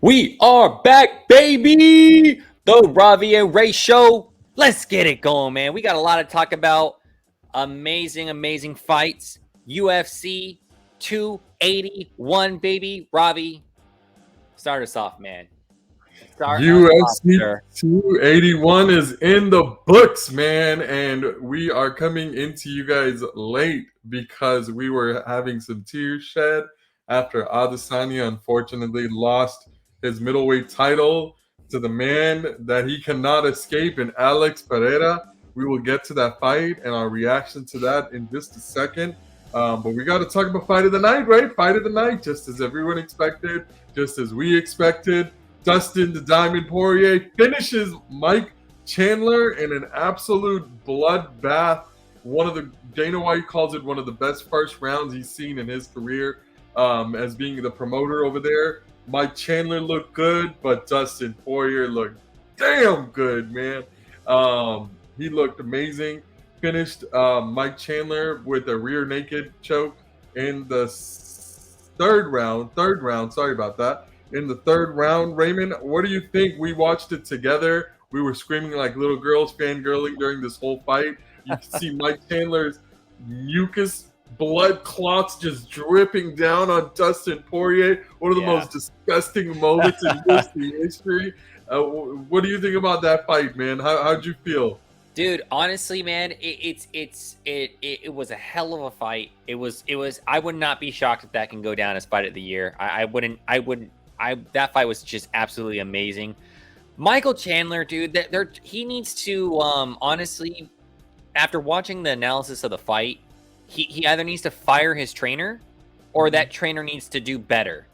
We are back, baby! The Ravi&Ray show. Let's get it going, man. We got a lot to talk about. Amazing fights. UFC 281, baby. Ravi, start us off, man. Start us off, UFC sir. 281 is in the books, man, and we are coming into you guys late because we were having some tears shed after Adesanya unfortunately lost his middleweight title to the man that he cannot escape in Alex Pereira. We will get to that fight and our reaction to that in just a second. But we got to talk about fight of the night, right? Fight of the night, just as everyone expected, just as we expected. Dustin the Diamond Poirier finishes Mike Chandler in an absolute bloodbath. Dana White calls it one of the best first rounds he's seen in his career. As being the promoter over there, Mike Chandler looked good, but Dustin Poirier looked damn good, man. He looked amazing. Finished Mike Chandler with a rear naked choke in the third round. Sorry about that. In the third round, Raymond, what do you think? We watched it together. We were screaming like little girls, fangirling during this whole fight. You can see Mike Chandler's mucus blood clots just dripping down on Dustin Poirier. One of the most disgusting moments in UFC history. What do you think about that fight, man? How'd you feel? Dude, honestly, man, it was a hell of a fight. It was. I would not be shocked if that can go down as fight of the year. I wouldn't. That fight was just absolutely amazing. Michael Chandler, dude, he needs to honestly, after watching the analysis of the fight, he either needs to fire his trainer or that trainer needs to do better.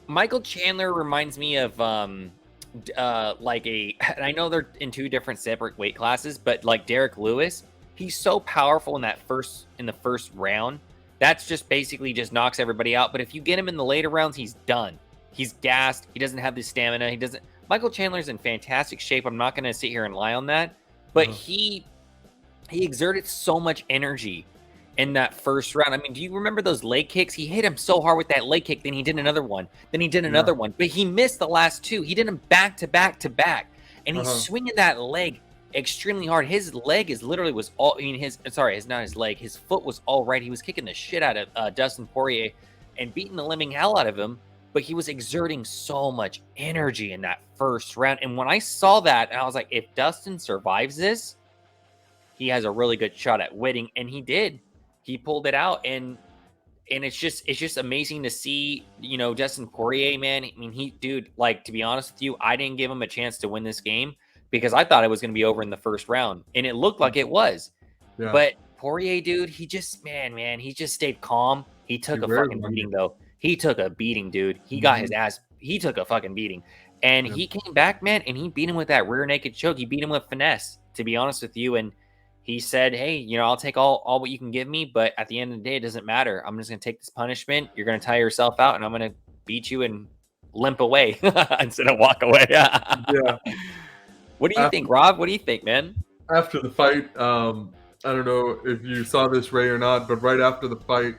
Michael Chandler reminds me of and I know they're in two different separate weight classes, but like Derek Lewis, he's so powerful in the first round. That's just basically just knocks everybody out. But if you get him in the later rounds, he's done. He's gassed. He doesn't have the stamina. Michael Chandler's in fantastic shape. I'm not going to sit here and lie on that. But he exerted so much energy in that first round. I mean, do you remember those leg kicks? He hit him so hard with that leg kick. Then he did another one. Then he did another one. But he missed the last two. He did them back to back to back. And he's swinging that leg extremely hard. His leg his foot was all right. He was kicking the shit out of Dustin Poirier and beating the living hell out of him, but he was exerting so much energy in that first round. And when I saw that, I was like, if Dustin survives this, he has a really good shot at winning. And he did. He pulled it out, and it's just amazing to see, Dustin Poirier, man. I mean, to be honest with you, I didn't give him a chance to win this game because I thought it was going to be over in the first round, and it looked like it was. Yeah. But Poirier, dude, he just stayed calm. He took a fucking beating, though. He took a beating, dude. He got his ass. He took a fucking beating, and he came back, man, and he beat him with that rear naked choke. He beat him with finesse, to be honest with you, and he said, hey, I'll take all what you can give me, but at the end of the day, it doesn't matter. I'm just going to take this punishment. You're going to tire yourself out, and I'm going to beat you and limp away instead of walk away. Yeah. What do you think, Rob? What do you think, man? After the fight, I don't know if you saw this, Ray, or not, but right after the fight,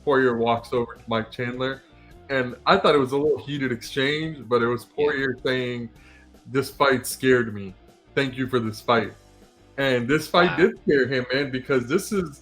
Poirier walks over to Mike Chandler, and I thought it was a little heated exchange, but it was Poirier saying, this fight scared me. Thank you for this fight. And this fight did scare him, man, because this is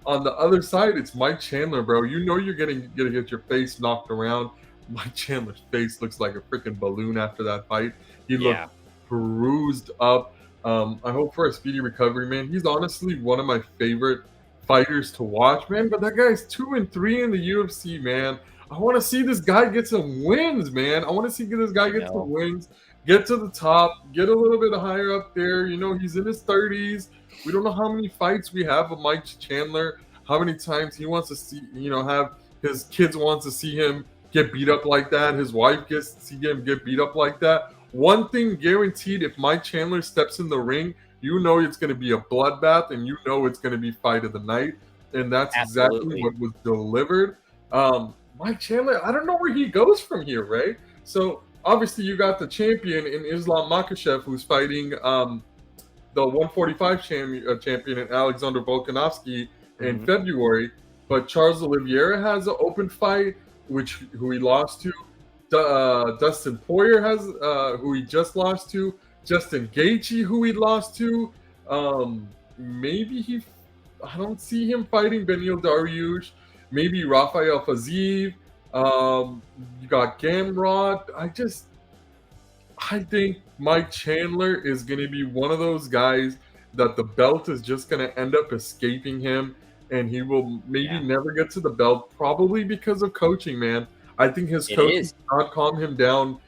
on the other side. It's Mike Chandler, bro. You're gonna get your face knocked around. Mike Chandler's face looks like a freaking balloon after that fight. He looked bruised up. I hope for a speedy recovery, man. He's honestly one of my favorite fighters to watch, man. But that guy's 2-3 in the UFC, man. I want to see this guy get some wins, man. I want to see this guy get some wins. Get to the top, get a little bit higher up there. He's in his 30s. We don't know how many fights we have of Mike Chandler, how many times he wants to see, have his kids wants to see him get beat up like that. His wife gets to see him get beat up like that. One thing guaranteed, if Mike Chandler steps in the ring, it's going to be a bloodbath, and it's going to be fight of the night. And that's exactly what was delivered. Mike Chandler, I don't know where he goes from here, right? So, obviously, you got the champion in Islam Makhachev, who's fighting the 145 champion in Alexander Volkanovski in February. But Charles Oliveira has an open fight. who he lost to. Dustin Poirier has who he just lost to. Justin Gaethje, who he lost to. Maybe I don't see him fighting Beneil Dariush. Maybe Rafael Fiziev. You got Gamrot. I think Mike Chandler is going to be one of those guys that the belt is just going to end up escaping him, and he will maybe never get to the belt, probably because of coaching, man. I think his coach is. not calm him down,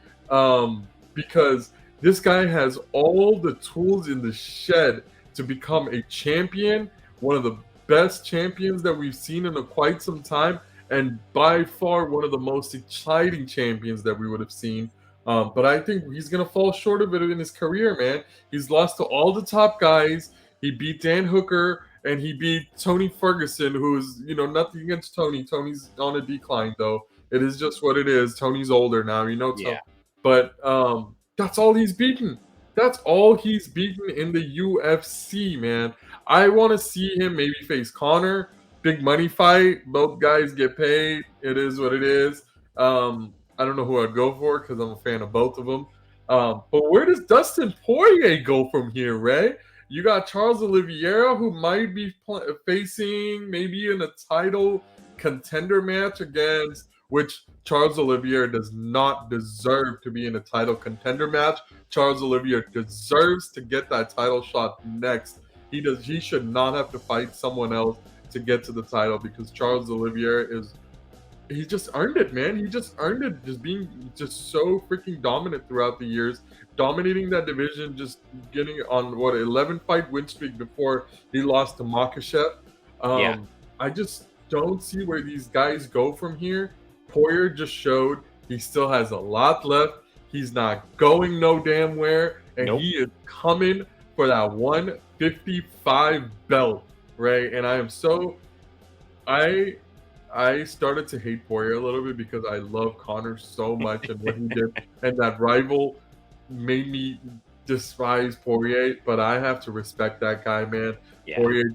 because this guy has all the tools in the shed to become a champion, one of the best champions that we've seen in quite some time, and by far one of the most exciting champions that we would have seen. But I think he's going to fall short of it in his career, man. He's lost to all the top guys. He beat Dan Hooker and he beat Tony Ferguson, who's, nothing against Tony. Tony's on a decline, though. It is just what it is. Tony's older now, Yeah. But that's all he's beaten. That's all he's beaten in the UFC, man. I want to see him maybe face Conor. Big money fight. Both guys get paid. It is what it is. I don't know who I'd go for because I'm a fan of both of them. But where does Dustin Poirier go from here, Ray? You got Charles Oliveira, who might be facing maybe in a title contender match against, which Charles Oliveira does not deserve to be in a title contender match. Charles Oliveira deserves to get that title shot next. He should not have to fight someone else to get to the title because Charles Oliveira he just earned it, man. He just earned it, just being just so freaking dominant throughout the years, dominating that division, just getting on 11 fight win streak before he lost to Makhachev. I just don't see where these guys go from here. Poirier just showed he still has a lot left. He's not going no damn where, and He is coming for that 155 belt, right? And I started to hate Poirier a little bit because I love Conor so much and what he did, and that rival made me despise Poirier. But I have to respect that guy, man. Yeah. Poirier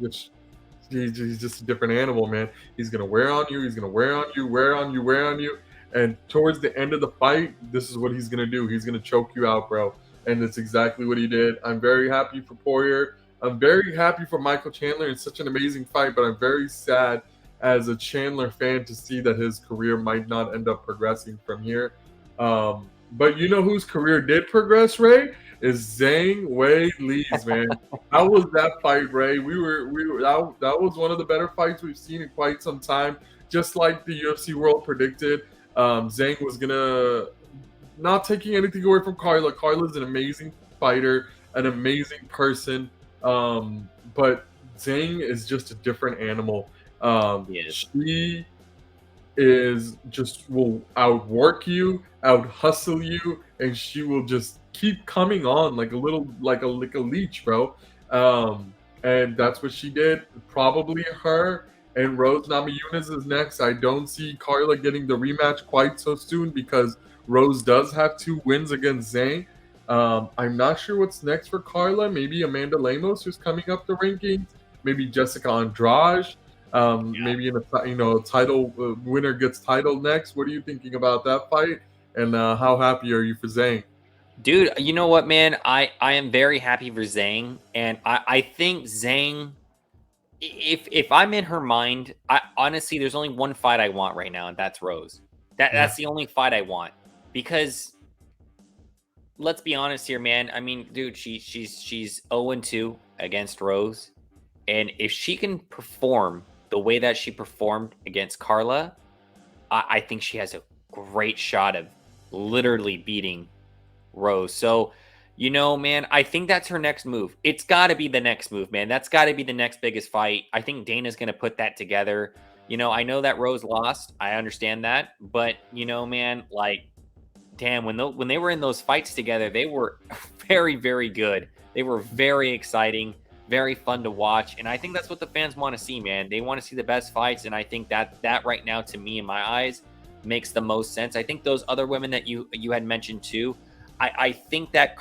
he's just a different animal, man. He's gonna wear on you. He's gonna wear on you, wear on you, wear on you. And towards the end of the fight, this is what he's gonna do. He's gonna choke you out, bro. And that's exactly what he did. I'm very happy for Poirier. I'm very happy for Michael Chandler. It's such an amazing fight, but I'm very sad as a Chandler fan to see that his career might not end up progressing from here. But you know whose career did progress, Ray? Is Zhang Weili's, man. How was that fight, Ray? That was one of the better fights we've seen in quite some time. Just like the UFC world predicted, Zhang was gonna not taking anything away from Carla. Carla's an amazing fighter, an amazing person, but Zhang is just a different animal. She is just will outwork you, out hustle you, and she will just keep coming on like a leech, bro. And that's what she did. Probably her and Rose Namajunas is next. I don't see Carla getting the rematch quite so soon because Rose does have 2 wins against Zhang. I'm not sure what's next for Carla. Maybe Amanda Lemos, who's coming up the rankings. Maybe Jessica Andrade. Maybe in a title winner gets title next. What are you thinking about that fight? And how happy are you for Zhang? Dude, you know what, man? I am very happy for Zhang, and I think Zhang, if I'm in her mind, honestly, there's only one fight I want right now, and that's Rose. That's the only fight I want, because let's be honest here, man. I mean, dude, she's 0-2 against Rose, and if she can perform the way that she performed against Carla, I think she has a great shot of literally beating Rose. So, man, I think that's her next move. It's got to be the next move, man. That's got to be the next biggest fight. I think Dana's going to put that together. I know that Rose lost. I understand that. But, man, like, damn, when they were in those fights together, they were very, very good. They were very exciting, very fun to watch. And I think that's what the fans want to see, man. They want to see the best fights. And I think that right now, to me, in my eyes, makes the most sense. I think those other women that you had mentioned too, I think that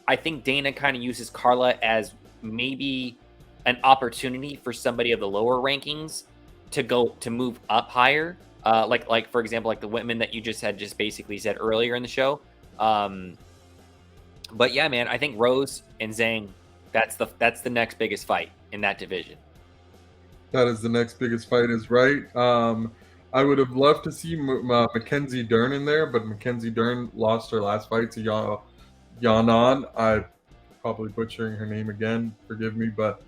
I think Dana kind of uses Carla as maybe an opportunity for somebody of the lower rankings to move up higher. Like for example, like the women that you just basically said earlier in the show. But yeah, man, I think Rose and Zhang, that's the next biggest fight in that division. That is the next biggest fight, is right. I would have loved to see Mackenzie Dern in there, but Mackenzie Dern lost her last fight to Yanan. I'm probably butchering her name again. Forgive me, but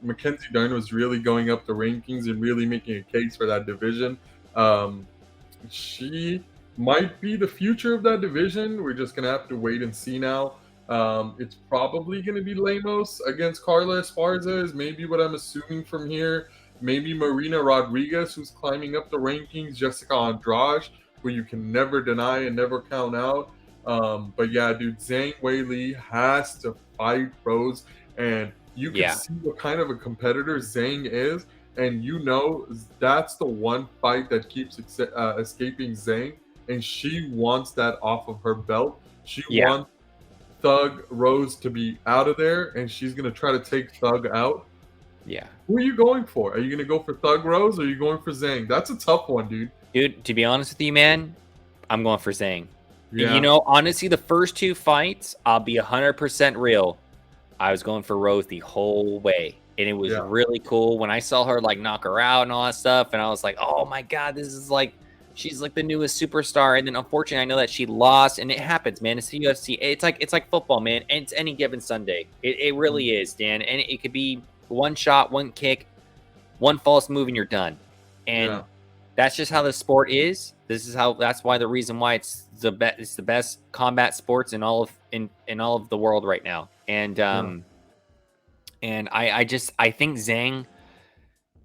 Mackenzie Dern was really going up the rankings and really making a case for that division. She might be the future of that division. We're just gonna have to wait and see now. It's probably going to be Lemos against Carla Esparza is maybe what I'm assuming from here. Maybe Marina Rodriguez, who's climbing up the rankings, Jessica Andrade, who you can never deny and never count out. But yeah, dude, Zhang Weili has to fight Rose, and you can see what kind of a competitor Zhang is, and you know that's the one fight that keeps escaping Zhang, and she wants that off of her belt. She wants Thug Rose to be out of there, and she's gonna try to take Thug out. Yeah. Who are you going for? Are you gonna go for Thug Rose or are you going for Zhang? That's a tough one, dude. Dude, to be honest with you, man, I'm going for Zhang. Yeah. You know, honestly, the first two fights, I'll be 100% real. I was going for Rose the whole way. And it was really cool when I saw her like knock her out and all that stuff. And I was like, oh my God, this is like, she's like the newest superstar. And then unfortunately, I know that she lost, and it happens, man. It's the UFC. It's like football, man. And it's any given Sunday. It really is, Dan. And it could be one shot, one kick, one false move, and you're done. And that's just how the sport is. That's why the reason why it's the best combat sports in all of the world right now. And and I think Zhang,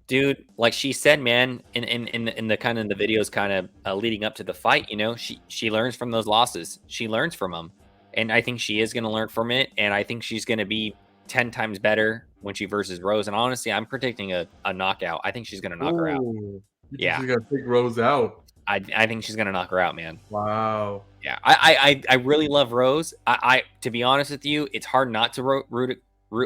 dude, like she said, man, in the kind of the videos kind of leading up to the fight, you know, she learns from those losses. She learns from them, and I think she is going to learn from it. And I think she's going to be 10 times better when she versus Rose. And honestly, I'm predicting a knockout. I think she's going to knock her out. Yeah, she's going to take Rose out. I think she's going to knock her out, man. Wow. Yeah, I really love Rose. I to be honest with you, it's hard not to root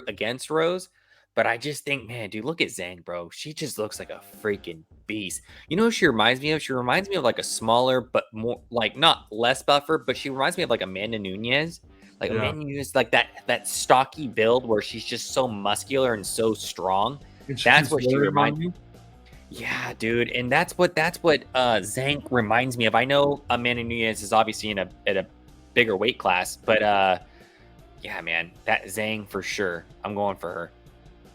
against Rose. But I just think, man, dude, look at Zhang, bro. She just looks like a freaking beast. You know who she reminds me of? She reminds me of like a smaller, but more like not less buffer, but she reminds me of like Amanda Nunes. Like Amanda Nunes, like that stocky build where she's just so muscular and so strong. That's what she reminds me. Yeah, dude, and that's what Zhang reminds me of. I know Amanda Nunes is obviously at a bigger weight class, but yeah, man, that Zhang for sure. I'm going for her.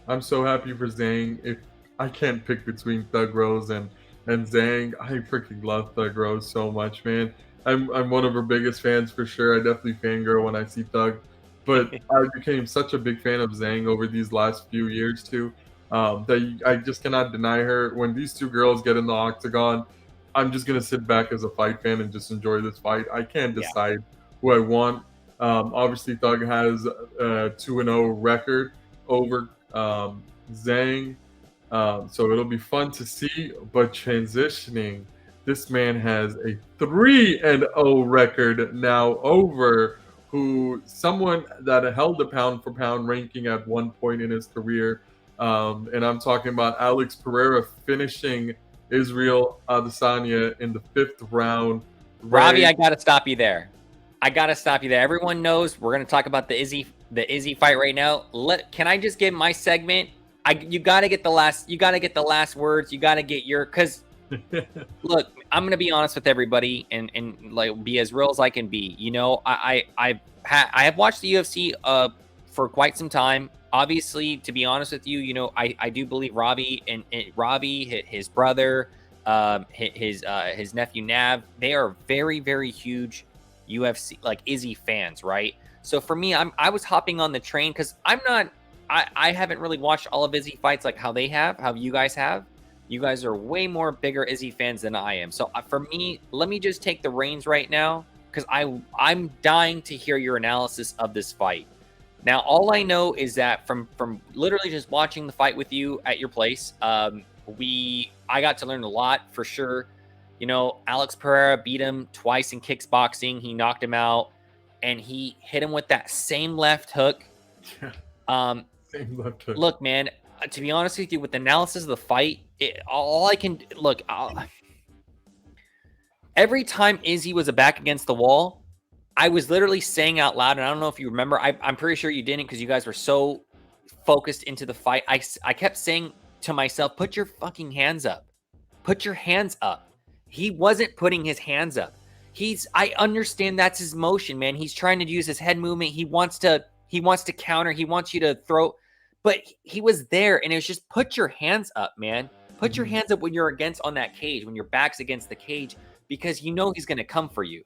I'm so happy for Zhang. If I can't pick between Thug Rose and Zhang, I freaking love Thug Rose so much, man. I'm one of her biggest fans for sure. I definitely fangirl when I see Thug, but I became such a big fan of Zhang over these last few years too. That I just cannot deny her. When these two girls get in the octagon, I'm just gonna sit back as a fight fan and just enjoy this fight. I can't decide who I want. Obviously, Thug has a 2-0 record over Zhang, so it'll be fun to see. But transitioning, this man has a 3-0 record now over someone that held the pound for pound ranking at one point in his career. And I'm talking about Alex Pereira finishing Israel Adesanya in the 5th round. Ravi, I gotta stop you there. Everyone knows we're gonna talk about the Izzy fight right now. Can I just give my segment? You gotta get the last words. You gotta get because look, I'm gonna be honest with everybody and like be as real as I can be. You know, I have watched the UFC for quite some time. Obviously, to be honest with you, you know, I do believe Ravi and Ravi, his brother, his nephew Nav, they are very, very huge UFC like Izzy fans, right? So for me, I was hopping on the train because I haven't really watched all of Izzy fights like how you guys have. You guys are way more bigger Izzy fans than I am. So for me, let me just take the reins right now because I'm dying to hear your analysis of this fight. Now, all I know is that from literally just watching the fight with you at your place, I got to learn a lot for sure. You know, Alex Pereira beat him twice in kickboxing. He knocked him out, and he hit him with that same left hook. Same left hook. Look, man, to be honest with you, with the analysis of the fight, all I can look. Every time Izzy was back against the wall, I was literally saying out loud, and I don't know if you remember. I'm pretty sure you didn't because you guys were so focused into the fight. I kept saying to myself, "Put your fucking hands up. Put your hands up." He wasn't putting his hands up. I understand that's his motion, man. He's trying to use his head movement. He wants to counter. He wants you to throw, but he was there, and it was just put your hands up, man. Put your hands up when you're on that cage, when your back's against the cage, because you know he's going to come for you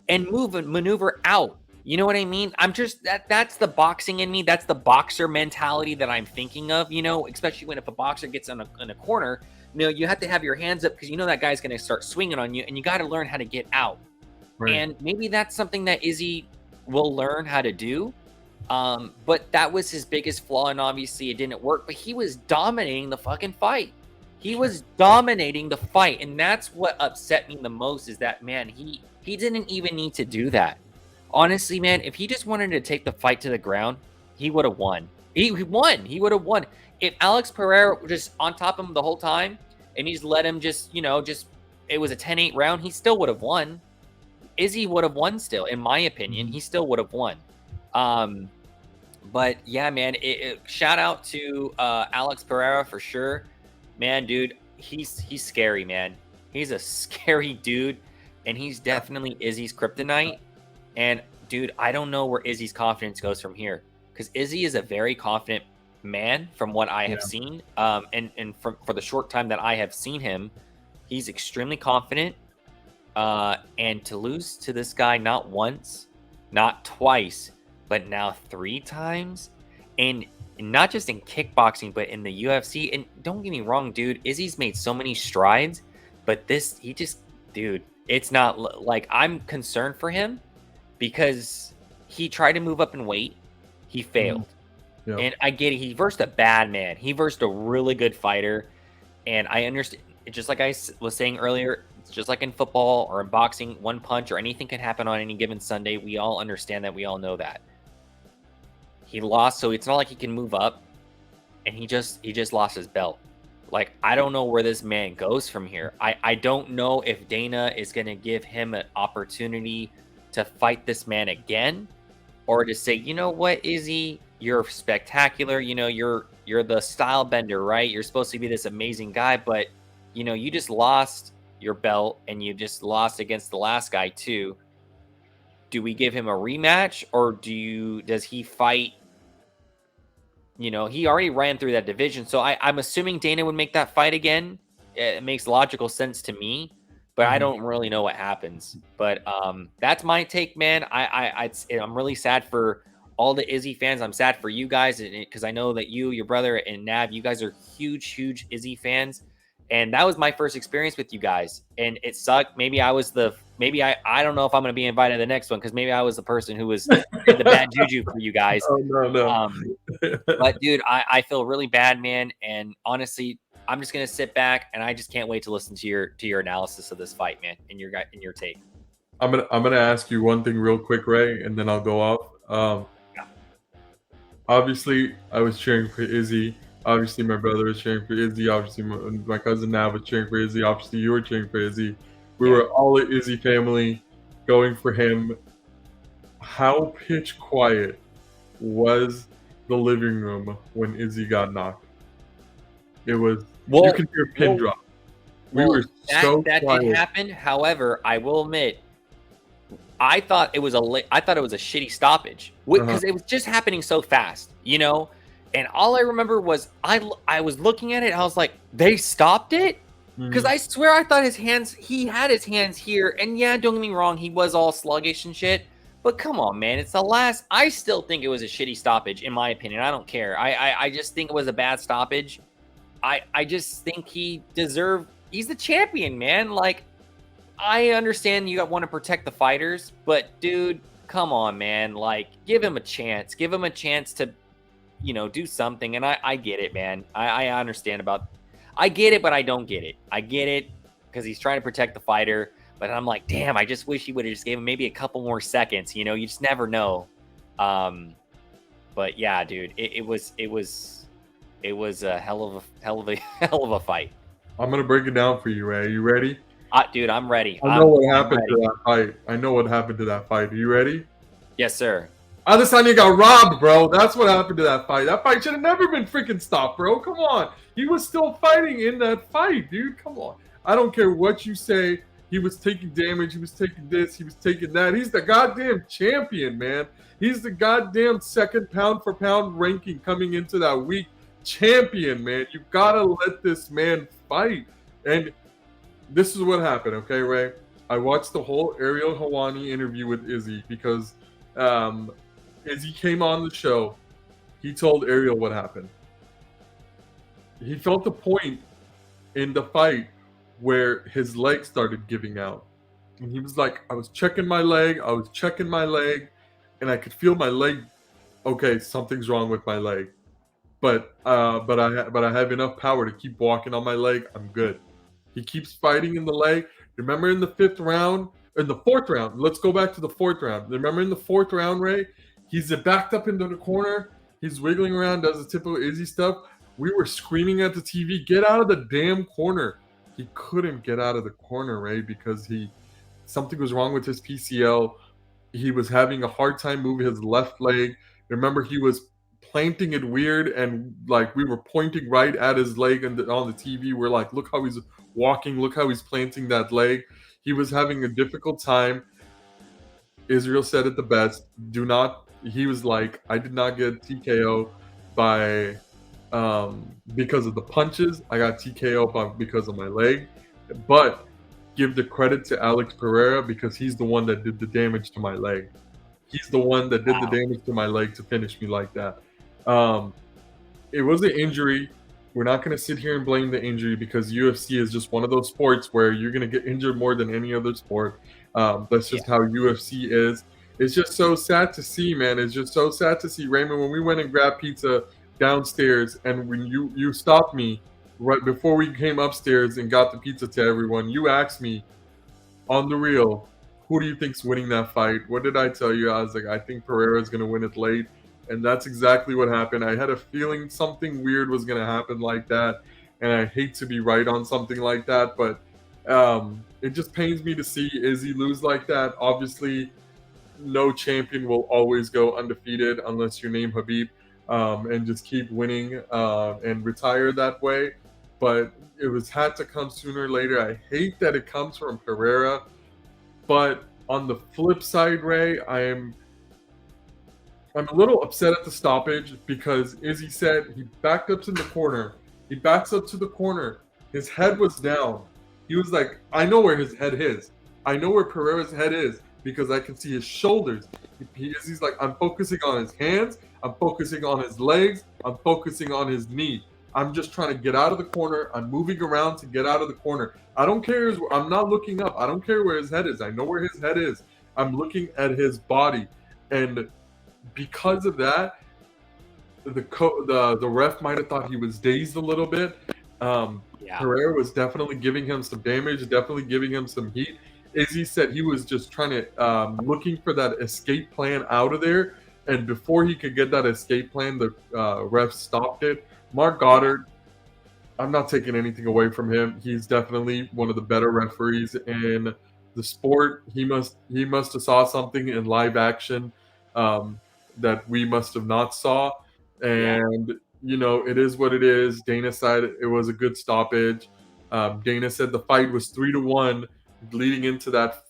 and move and maneuver out. You know what I mean? I'm just that's the boxing in me. That's the boxer mentality that I'm thinking of, especially when if a boxer gets in a corner, you have to have your hands up because you know that guy's going to start swinging on you, and you got to learn how to get out. Right. And maybe that's something that Izzy will learn how to do. But that was his biggest flaw, and obviously it didn't work. But he was dominating the fucking fight. He was dominating the fight, and that's what upset me the most is that, man, he didn't even need to do that. Honestly, man, if he just wanted to take the fight to the ground, he would have won. He won. He would have won. If Alex Pereira was just on top of him the whole time, and he's let him just it was a 10-8 round, he still would have won. Izzy would have won still, in my opinion. He still would have won. But yeah, man, shout out to Alex Pereira for sure. Man, dude, he's scary, man. He's a scary dude, and he's definitely Izzy's kryptonite. And dude, I don't know where Izzy's confidence goes from here, because Izzy is a very confident man from what I have seen. And for the short time that I have seen him, he's extremely confident. And to lose to this guy not once, not twice, but now 3 times, and not just in kickboxing, but in the UFC. And don't get me wrong, dude, Izzy's made so many strides, but dude, it's not like I'm concerned for him because he tried to move up in weight. He failed. Yep. And I get it. He versed a bad man. He versed a really good fighter. And I understand, just like I was saying earlier, it's just like in football or in boxing, one punch or anything can happen on any given Sunday. We all understand that. We all know that. He lost, so it's not like he can move up, and he just lost his belt. Like, I don't know where this man goes from here. I don't know if Dana is going to give him an opportunity to fight this man again, or to say, you know what, Izzy, you're spectacular. You're the style bender, right? You're supposed to be this amazing guy, but you just lost your belt, and you just lost against the last guy too. Do we give him a rematch, or does he fight? He already ran through that division, so I'm assuming Dana would make that fight again. It makes logical sense to me, but I don't really know what happens. But that's my take, man. I'm really sad for all the Izzy fans. I'm sad for you guys because I know that you, your brother, and Nav, you guys are huge Izzy fans. And that was my first experience with you guys, and it sucked. Maybe I don't know if I'm going to be invited to the next one because maybe I was the person who was did the bad juju for you guys. Oh, no. But dude, I feel really bad, man. And honestly, I'm just going to sit back, and I just can't wait to listen to your analysis of this fight, man, and your take. I'm gonna ask you one thing real quick, Ray, and then I'll go off. Obviously, I was cheering for Izzy. Obviously, my brother was cheering for Izzy. Obviously, my cousin Nav was cheering for Izzy. Obviously, you were cheering for Izzy. We were all an Izzy family going for him. How pitch quiet was the living room when Izzy got knocked? It was, you can hear a pin drop. We were so quiet. That did happen. However, I will admit, I thought it was a shitty stoppage because it was just happening so fast, And all I remember was I was looking at it. And I was like, they stopped it? Because I swear I thought he had his hands here. And yeah, don't get me wrong, he was all sluggish and shit. But come on, man. It's the last. I still think it was a shitty stoppage, in my opinion. I don't care. I just think it was a bad stoppage. I just think he deserved. He's the champion, man. Like, I understand you want to protect the fighters, but dude, come on, man. Like, give him a chance. Give him a chance to, do something. And I get it, man. I understand I get it, but I don't get it. I get it because he's trying to protect the fighter, but I'm like, damn, I just wish he would have just gave him maybe a couple more seconds. You just never know. But yeah, dude, it was It was a hell of a fight. I'm gonna break it down for you, Ray. You ready? Dude, I'm ready. I know what I'm happened to ready. that fight. I know what happened to that fight. Are you ready? Yes, sir. Adesanya got robbed, bro. That's what happened to that fight. That fight should have never been freaking stopped, bro. Come on. He was still fighting in that fight, dude. Come on. I don't care what you say. He was taking damage. He was taking this. He was taking that. He's the goddamn champion, man. He's the goddamn second pound for pound ranking coming into that week. Champion, man. You gotta let this man fight. And this is what happened, okay, Ray? I watched the whole Ariel Hawani interview with Izzy because Izzy came on the show. He told Ariel what happened. He felt the point in the fight where his leg started giving out. And he was like, I was checking my leg, and I could feel my leg. Okay, something's wrong with my leg. But I have enough power to keep walking on my leg. I'm good. He keeps fighting in the leg. Remember in the fourth round, let's go back to the fourth round. Remember in the fourth round, Ray? He's backed up into the corner. He's wiggling around, does the typical Izzy stuff. We were screaming at the TV, get out of the damn corner. He couldn't get out of the corner, Ray, because something was wrong with his PCL. He was having a hard time moving his left leg. Remember, he was planting it weird, and like we were pointing right at his leg on the TV. We're like, look how he's walking, look how he's planting that leg. He was having a difficult time. Israel said it the best. He was like, I did not get TKO by because of the punches. I got TKO because of my leg. But give the credit to Alex Pereira because he's the one that did the damage to my leg. He's the one that did the damage to my leg to finish me like that. It was an injury. We're not going to sit here and blame the injury because UFC is just one of those sports where you're going to get injured more than any other sport. That's just how UFC is. It's just so sad to see, man. It's just so sad to see, Raymond, when we went and grabbed pizza downstairs and when you stopped me right before we came upstairs and got the pizza to everyone, you asked me on the real, who do you think's winning that fight? What did I tell you? I was like, I think Pereira's going to win it late. And that's exactly what happened. I had a feeling something weird was going to happen like that. And I hate to be right on something like that, but it just pains me to see Izzy lose like that. Obviously, no champion will always go undefeated unless you name Habib and just keep winning and retire that way. But it had to come sooner or later. I hate that it comes from Pereira. But on the flip side, Ray, I'm a little upset at the stoppage because Izzy said he backed up to the corner. He backs up to the corner. His head was down. He was like, I know where his head is. I know where Pereira's head is because I can see his shoulders. He's like, I'm focusing on his hands. I'm focusing on his legs. I'm focusing on his knee. I'm just trying to get out of the corner. I'm moving around to get out of the corner. I don't care. I'm not looking up. I don't care where his head is. I know where his head is. I'm looking at his body. And because of that, the ref might have thought he was dazed a little bit. Pereira was definitely giving him some damage, definitely giving him some heat. Izzy said he was just trying to looking for that escape plan out of there. And before he could get that escape plan, the ref stopped it. Mark Goddard, I'm not taking anything away from him. He's definitely one of the better referees in the sport. He must have saw something in live action that we must have not saw. And it is what it is. Dana said it was a good stoppage. Dana said the fight was 3-1 leading into that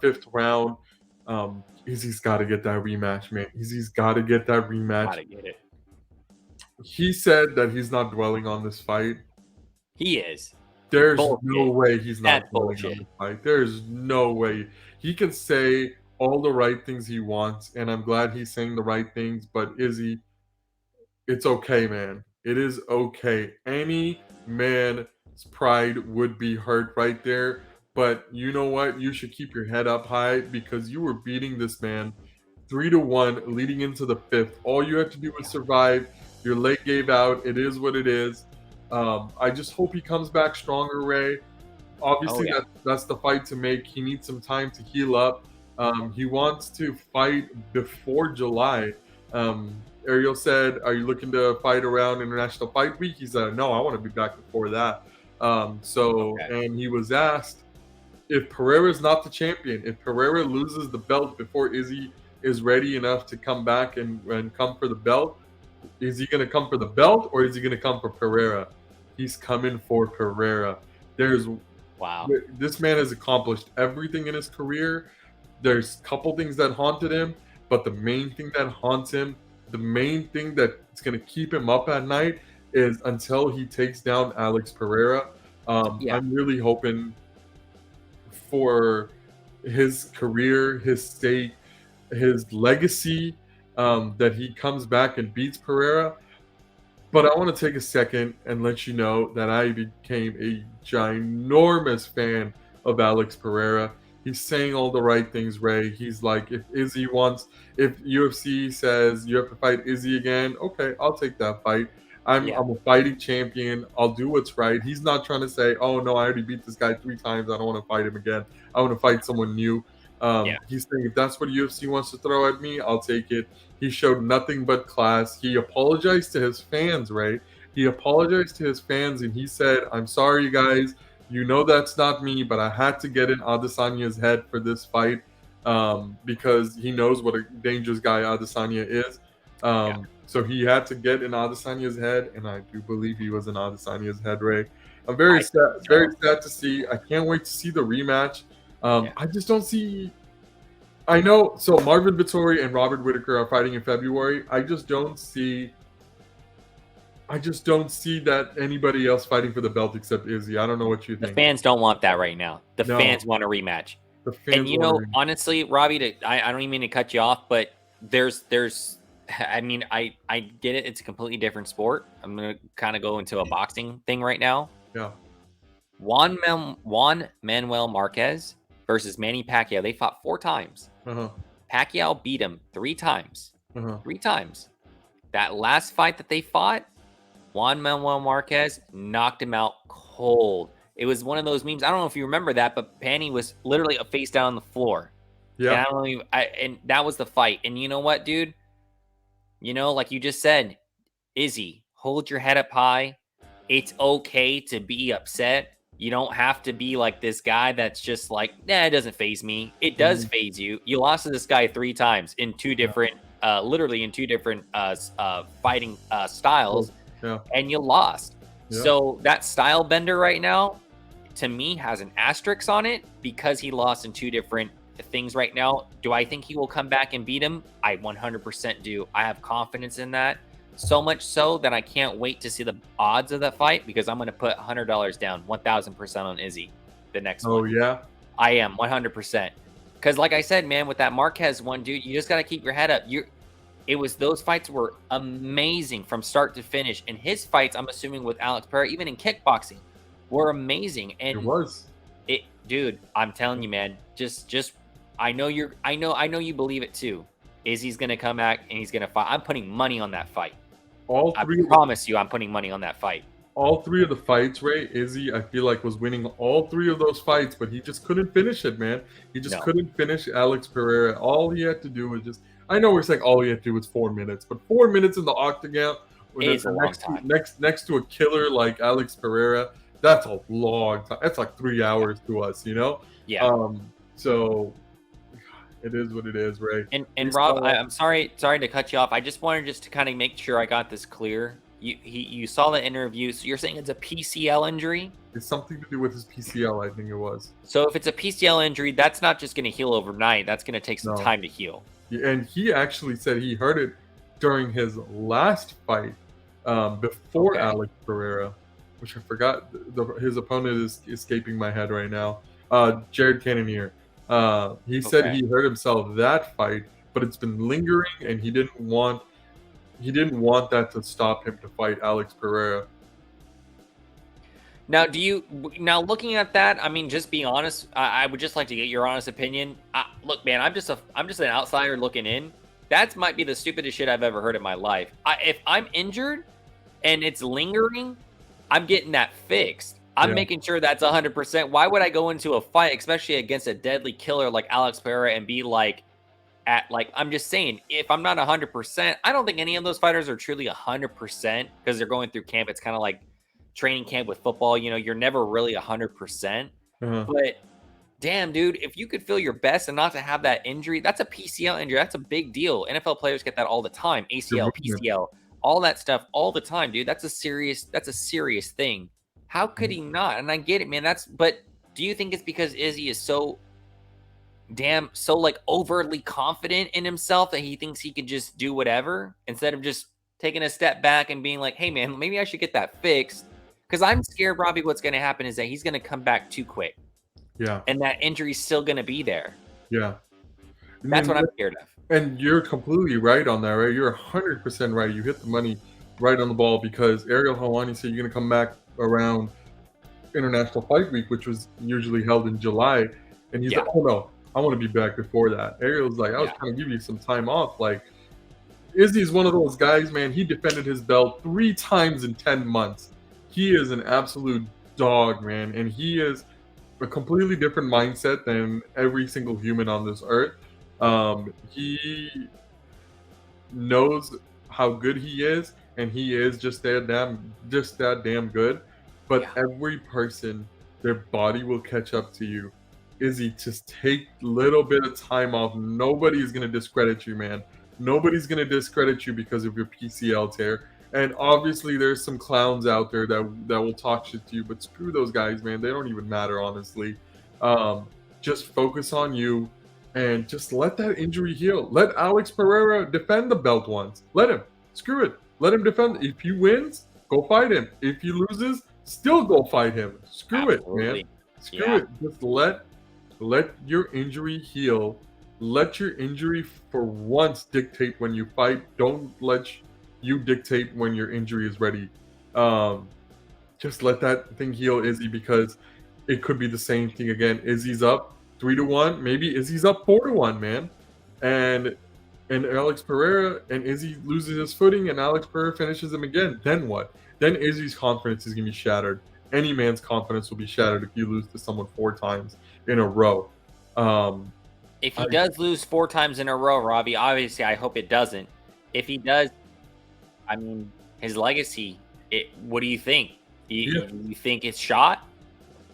fifth round. Izzy's got to get that rematch, man. Izzy's got to get that rematch. Gotta get it. He said that he's not dwelling on this fight. He is. There's no way he's not dwelling bullshit on this fight. There's no way. He can say all the right things he wants, and I'm glad he's saying the right things, but Izzy, it's okay, man. It is okay. Any man's pride would be hurt right there. But you know what? You should keep your head up high because you were beating this man 3-1 leading into the fifth. All you had to do was survive. Your leg gave out. It is what it is. I just hope he comes back stronger, Ray. Obviously, that's the fight to make. He needs some time to heal up. He wants to fight before July. Ariel said, "Are you looking to fight around International Fight Week?" He said, "No, I want to be back before that." Okay. And he was asked if Pereira is not the champion, if Pereira loses the belt before Izzy is ready enough to come back and come for the belt, is he going to come for the belt or is he going to come for Pereira? He's coming for Pereira. There's Wow. this man has accomplished everything in his career. There's a couple things that haunted him, but the main thing that haunts him, the main thing that's going to keep him up at night is until he takes down Alex Pereira. Yeah. I'm really hoping for his career, his stake, his legacy, that he comes back and beats Pereira. But I want to take a second and let you know that I became a ginormous fan of Alex Pereira. He's saying all the right things, Ray. He's like, if UFC says you have to fight Izzy again, okay, I'll take that fight. Yeah. I'm a fighting champion. I'll do what's right. He's not trying to say, oh no, I already beat this guy 3 times. I don't want to fight him again. I want to fight someone new. Yeah. He's saying if that's what UFC wants to throw at me, I'll take it. He showed nothing but class. He apologized to his fans, right? He apologized to his fans and he said, I'm sorry, guys. You know that's not me, but I had to get in Adesanya's head for this fight, because he knows what a dangerous guy Adesanya is. Yeah. So he had to get in Adesanya's head, and I do believe he was in Adesanya's head, Ray. I'm I think very so. sad to see. I can't wait to see the rematch. Yeah. I just don't see. I know. So Marvin Vittori and Robert Whitaker are fighting in February. I just don't see. I just don't see that anybody else fighting for the belt except Izzy. I don't know what you The think. fans don't want that right now. The No, fans want a rematch. the And fans you want know, to. honestly, Robbie, I don't even mean to cut you off, but there's I mean, I get it. It's a completely different sport. I'm gonna kind of go into a boxing thing right now. Yeah. Juan Manuel Marquez versus Manny Pacquiao. They fought 4 times. Uh huh. Pacquiao beat him 3 times. Uh huh. 3 times. That last fight that they fought, Juan Manuel Marquez knocked him out cold. It was one of those memes. I don't know if you remember that, but Panny was literally a face down on the floor. And Yeah. I don't even, and that was the fight. And you know what, dude? You know, like you just said, Izzy, hold your head up high. It's okay to be upset. You don't have to be like this guy that's just like, nah, it doesn't phase me. It does Mhm. phase you. You lost to this guy 3 times in 2 different, literally in 2 different fighting styles, Yeah. and you lost. Yeah. So that style bender right now, to me, has an asterisk on it because he lost in 2 different things right now. Do I think he will come back and beat him? I 100% do. I have confidence in that. So much so that I can't wait to see the odds of that fight because I'm going to put $100 down, 1,000% on Izzy, the next Oh one. yeah. I am 100%. Because like I said, man, with that Marquez one, dude, you just got to keep your head up. Those fights were amazing from start to finish. And his fights, I'm assuming with Alex Pereira, even in kickboxing, were amazing. It And was. dude, I'm telling you, man, just I know you believe it too. Izzy's gonna come back and he's gonna fight. I'm putting money on that fight. All I three. promise you, I'm putting money on that fight. All three of the fights, Ray, Izzy, I feel like was winning all three of those fights, but he just couldn't finish it, man. He just No, couldn't finish Alex Pereira. All he had to do was just. I know we're saying all he had to do was 4 minutes, but 4 minutes in the octagon it is a long time. next to a killer like Alex Pereira, that's a long time. That's like 3 hours to us, you know. Yeah. So it is what it is, Ray. And Rob, I'm sorry to cut you off. I just wanted to kind of make sure I got this clear. You saw the interview, so you're saying it's a PCL injury? It's something to do with his PCL, I think it was. So if it's a PCL injury, that's not just going to heal overnight. That's going to take some No. time to heal. And he actually said he heard it during his last fight, before Okay. Alex Pereira, which I forgot. His opponent is escaping my head right now. Jared Cannonier. He said Okay. he hurt himself that fight, but it's been lingering, and he didn't want that to stop him to fight Alex Pereira. Now, looking at that, I mean, just being honest, I would just like to get your honest opinion. Look, man, I'm just an outsider looking in. That might be the stupidest shit I've ever heard in my life. If I'm injured and it's lingering, I'm getting that fixed. I'm Yeah. making sure that's 100%. Why would I go into a fight, especially against a deadly killer like Alex Pereira, and be like, at like, I'm just saying, if I'm not 100%, I don't think any of those fighters are truly 100% because they're going through camp. It's kind of like training camp with football. You know, you're never really 100%. Uh-huh. But damn, dude, if you could feel your best and not to have that injury, that's a PCL injury. That's a big deal. NFL players get that all the time. Your ACL, movement. PCL, all that stuff all the time, dude. That's a serious thing. How could he not? And I get it, man. But do you think it's because Izzy is so like overly confident in himself that he thinks he could just do whatever instead of just taking a step back and being like, hey man, maybe I should get that fixed? Because I'm scared, Robbie, what's going to happen is that he's going to come back too quick. Yeah. And that injury's still going to be there. Yeah. That's what I'm scared of. And you're completely right on that, right? You're 100% right. You hit the money right on the ball because Ariel Helwani said you're going to come back around International Fight Week, which was usually held in July. And he's like, oh no, I want to be back before that. Ariel's like, I was trying to give you some time off. Like, Izzy's one of those guys, man. He defended his belt 3 times in 10 months. He is an absolute dog, man. And he is a completely different mindset than every single human on this earth. He knows how good he is, and he is just that damn good. But every person, their body will catch up to you. Izzy, just take a little bit of time off. Nobody's gonna discredit you, man. Nobody's gonna discredit you because of your PCL tear. And obviously, there's some clowns out there that will talk shit to you, but screw those guys, man. They don't even matter, honestly. Just focus on you, and just let that injury heal. Let Alex Pereira defend the belt once. Let him. Screw it. Let him defend. If he wins, go fight him. If he loses, still go fight him. Screw it, man. Screw it. Just let your injury heal. Let your injury for once dictate when you fight. Don't let you dictate when your injury is ready. Just let that thing heal, Izzy, because it could be the same thing again. Izzy's up 3-1, maybe Izzy's up 4-1, man. And Alex Pereira and Izzy loses his footing, and Alex Pereira finishes him again. Then what? Then Izzy's confidence is gonna be shattered. Any man's confidence will be shattered if you lose to someone 4 times in a row. If he does lose 4 times in a row, Robbie, obviously I hope it doesn't. If he does, I mean, his legacy, what do you think? You think it's shot?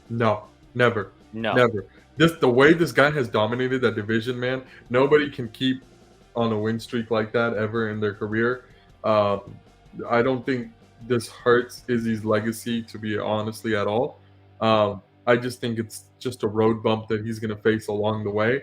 No, never. No. Never. The way this guy has dominated that division, man, nobody can keep on a win streak like that ever in their career. I don't think this hurts Izzy's legacy, to be honestly, at all. I just think it's just a road bump that he's going to face along the way.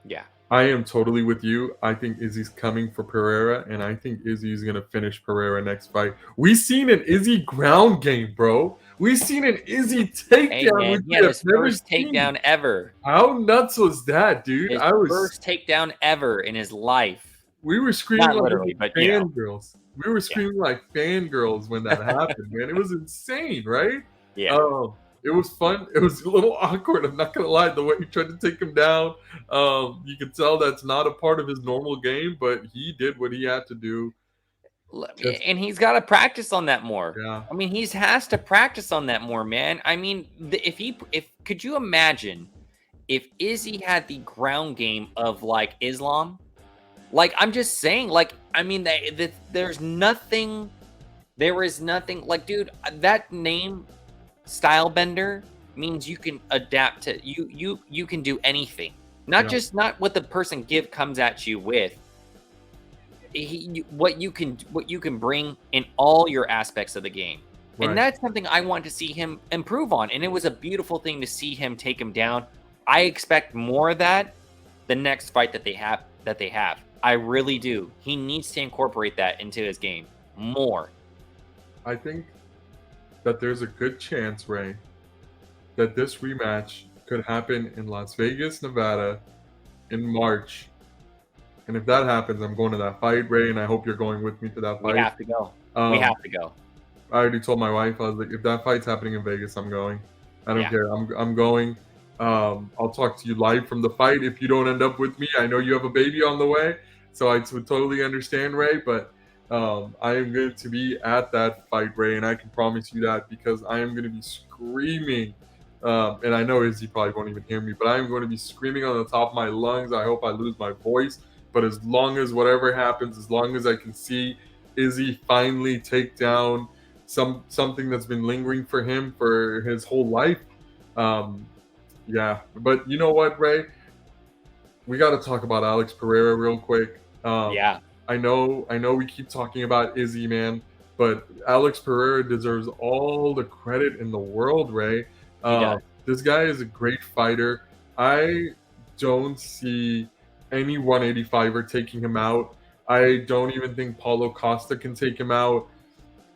Yeah. I am totally with you. I think Izzy's coming for Pereira, and I think Izzy's going to finish Pereira next fight. We've seen an Izzy ground game, bro. We've seen an Izzy takedown. Hey, man, he had his first takedown ever. How nuts was that, dude? His first takedown ever in his life. We were screaming Not literally, like but, you know. fangirls. We were screaming like fangirls when that happened, man. It was insane, right? Yeah. It was fun. It was a little awkward. I'm not gonna lie. The way he tried to take him down, you could tell that's not a part of his normal game, but he did what he had to do. And he's got to practice on that more. Yeah. I mean, he has to practice on that more, man. I mean, could you imagine if Izzy had the ground game of like Islam? Like, I'm just saying, like, I mean, there is nothing, like, dude, that name, Stylebender, means you can adapt to, you can do anything. Not what the person comes at you with. What you can bring in all your aspects of the game. Right. And that's something I want to see him improve on. And it was a beautiful thing to see him take him down. I expect more of that the next fight that they have. I really do. He needs to incorporate that into his game more. I think that there's a good chance, Ray, that this rematch could happen in Las Vegas, Nevada in March. And if that happens, I'm going to that fight, Ray, and I hope you're going with me to that fight. We have to go. We have to go. I already told my wife, I was like, if that fight's happening in Vegas, I'm going. I don't care. I'm going. I'll talk to you live from the fight if you don't end up with me. I know you have a baby on the way, so I would totally understand, Ray, but I am going to be at that fight, Ray, and I can promise you that because I am going to be screaming. And I know Izzy probably won't even hear me, but I am going to be screaming on the top of my lungs. I hope I lose my voice But as long as whatever happens, as long as I can see Izzy finally take down something that's been lingering for him for his whole life, yeah. But you know what, Ray? We got to talk about Alex Pereira real quick. Yeah, I know we keep talking about Izzy, man, but Alex Pereira deserves all the credit in the world, Ray. he does. This guy is a great fighter. I don't see any 185er taking him out. I don't even think Paulo Costa can take him out.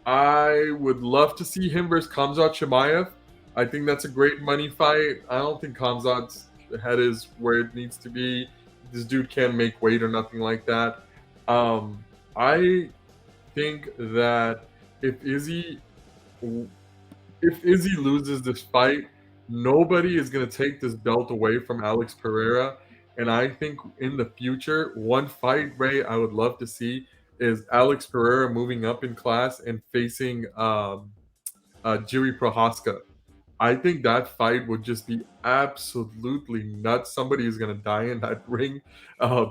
I would love to see him versus Khamzat Chimaev. I think that's a great money fight. I don't think Khamzat's head is where it needs to be. This dude can't make weight or nothing like that. I think that if Izzy loses this fight, nobody is going to take this belt away from Alex Pereira. And I think in the future, one fight, Ray, I would love to see is Alex Pereira moving up in class and facing Jiri Prohaska. I think that fight would just be absolutely nuts. Somebody is going to die in that ring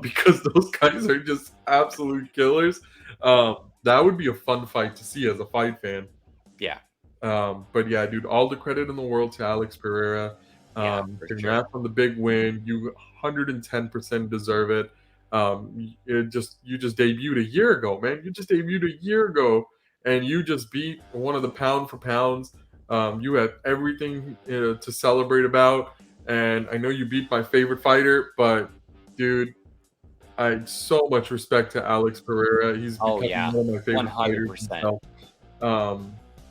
because those guys are just absolute killers. That would be a fun fight to see as a fight fan. Yeah. But yeah, dude, all the credit in the world to Alex Pereira. Congrats on the big win. You 110% deserve it. You just debuted a year ago, man. You just debuted a year ago, and you just beat one of the pound for pounds. You had everything to celebrate about, and I know you beat my favorite fighter, but dude, I so much respect to Alex Pereira. He's become one of my favorite 100%. fighters.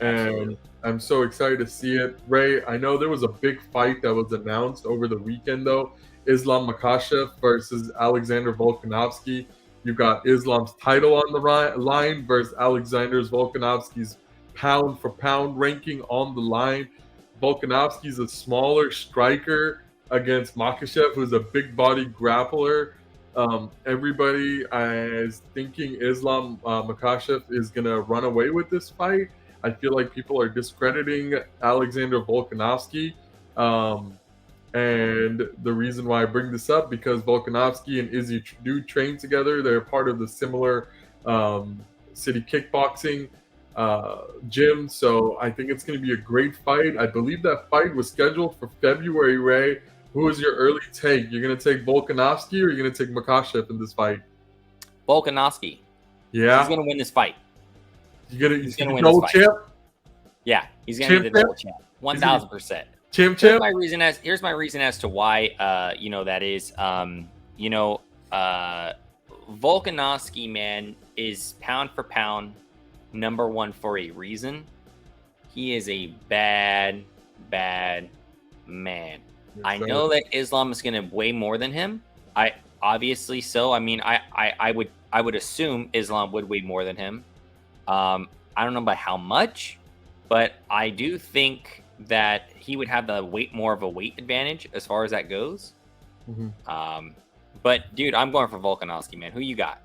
And Absolutely. I'm so excited to see it. Ray, I know there was a big fight that was announced over the weekend, though. Islam Makhachev versus Alexander Volkanovski. You've got Islam's title on the line versus Alexander Volkanovski's pound for pound ranking on the line. Volkanovski's a smaller striker against Makhachev, who's a big body grappler. Everybody is thinking Islam Makhachev is going to run away with this fight. I feel like people are discrediting Alexander Volkanovski. And the reason why I bring this up, because Volkanovski and Izzy do train together. They're part of the similar city kickboxing gym. So I think it's going to be a great fight. I believe that fight was scheduled for February, Ray. Who is your early take? You're going to take Volkanovski or you're going to take Makhachev in this fight? Volkanovski. Yeah. He's going to win this fight. He's going to win this fight. Champ? Yeah, he's going to be the double champ. 1,000%. Champ. Here's my reason as to why that is. Volkanovski, man, is pound for pound number one for a reason. He is a bad man. Yes, I know that Islam is going to weigh more than him. I obviously so. I mean, I would assume Islam would weigh more than him. I don't know by how much, but I do think that he would have more of a weight advantage as far as that goes. Mm-hmm. But dude, I'm going for Volkanovski, man. Who you got?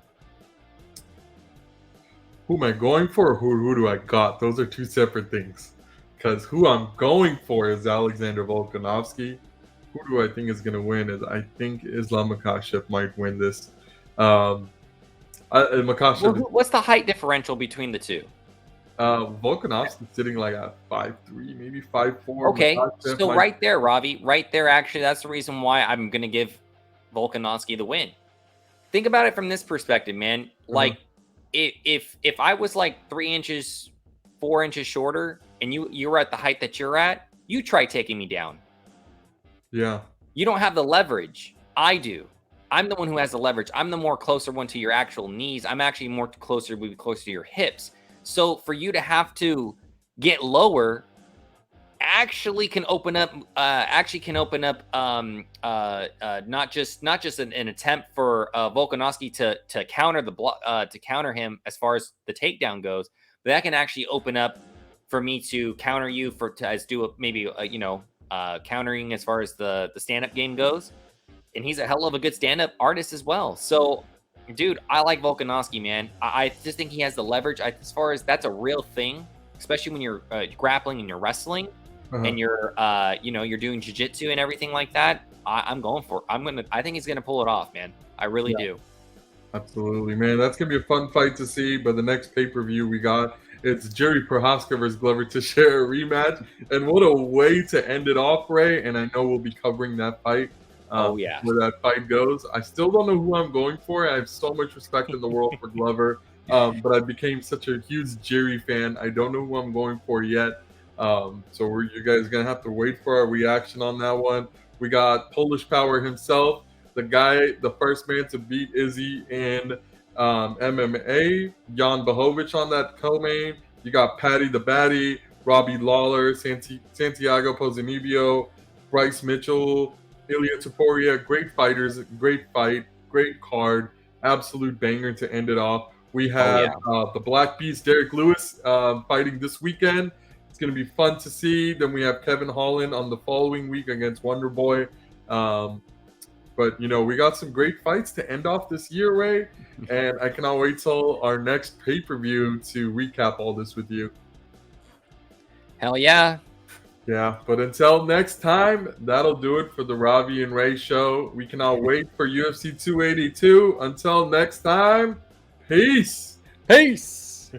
Who am I going for, or who do I got? Those are two separate things. Because who I'm going for is Alexander Volkanovski. Who do I think is going to win? Is I think Islam Makhachev might win this. Makhachev. What's the height differential between the two? Volkanovski's sitting like at 5'3", maybe 5'4". Okay, so right there, Ravi, right there. Actually, that's the reason why I'm going to give Volkanovski the win. Think about it from this perspective, man. Like, if I was like 3 inches, 4 inches shorter, and you were at the height that you're at, you try taking me down. Yeah. You don't have the leverage. I do. I'm the one who has the leverage. I'm the more closer one to your actual knees. I'm actually more closer to your hips. So for you to have to get lower actually can open up not just an attempt for Volkanovski to counter to counter him as far as the takedown goes, but that can actually open up for me to counter you countering as far as the stand-up game goes. And he's a hell of a good stand-up artist as well. So dude, I like Volkanovski, man. I just think he has the leverage. As far as that's a real thing, especially when you're grappling and you're wrestling, and you're doing jiu-jitsu and everything like that. I'm going for it. I think he's gonna pull it off, man. I really do. Absolutely, man. That's gonna be a fun fight to see. But the next pay-per-view we got, it's Jerry Prohaska versus Glover Teixeira rematch. And what a way to end it off, Ray. And I know we'll be covering that fight Oh yeah. where that fight goes. I still don't know who I'm going for. I have so much respect in the world for Glover. But I became such a huge Jerry fan. I don't know who I'm going for yet. So you guys gonna have to wait for our reaction on that one. We got Polish Power himself, the guy, the first man to beat Izzy in MMA, Jan Bohovic on that co-main. You got Patty the Batty, Robbie Lawler, Santiago Ponzinibbio, Bryce Mitchell, Ilya Taporia. Great fighters, great fight, great card, absolute banger to end it off. We Oh have yeah. the Black Beast, Derek Lewis, fighting this weekend. It's going to be fun to see. Then we have Kevin Holland on the following week against Wonder Boy. But we got some great fights to end off this year, Ray, and I cannot wait till our next pay-per-view to recap all this with you. Hell yeah. Yeah, but until next time, that'll do it for the Ravi and Ray show. We cannot wait for UFC 282. Until next time, peace. Peace.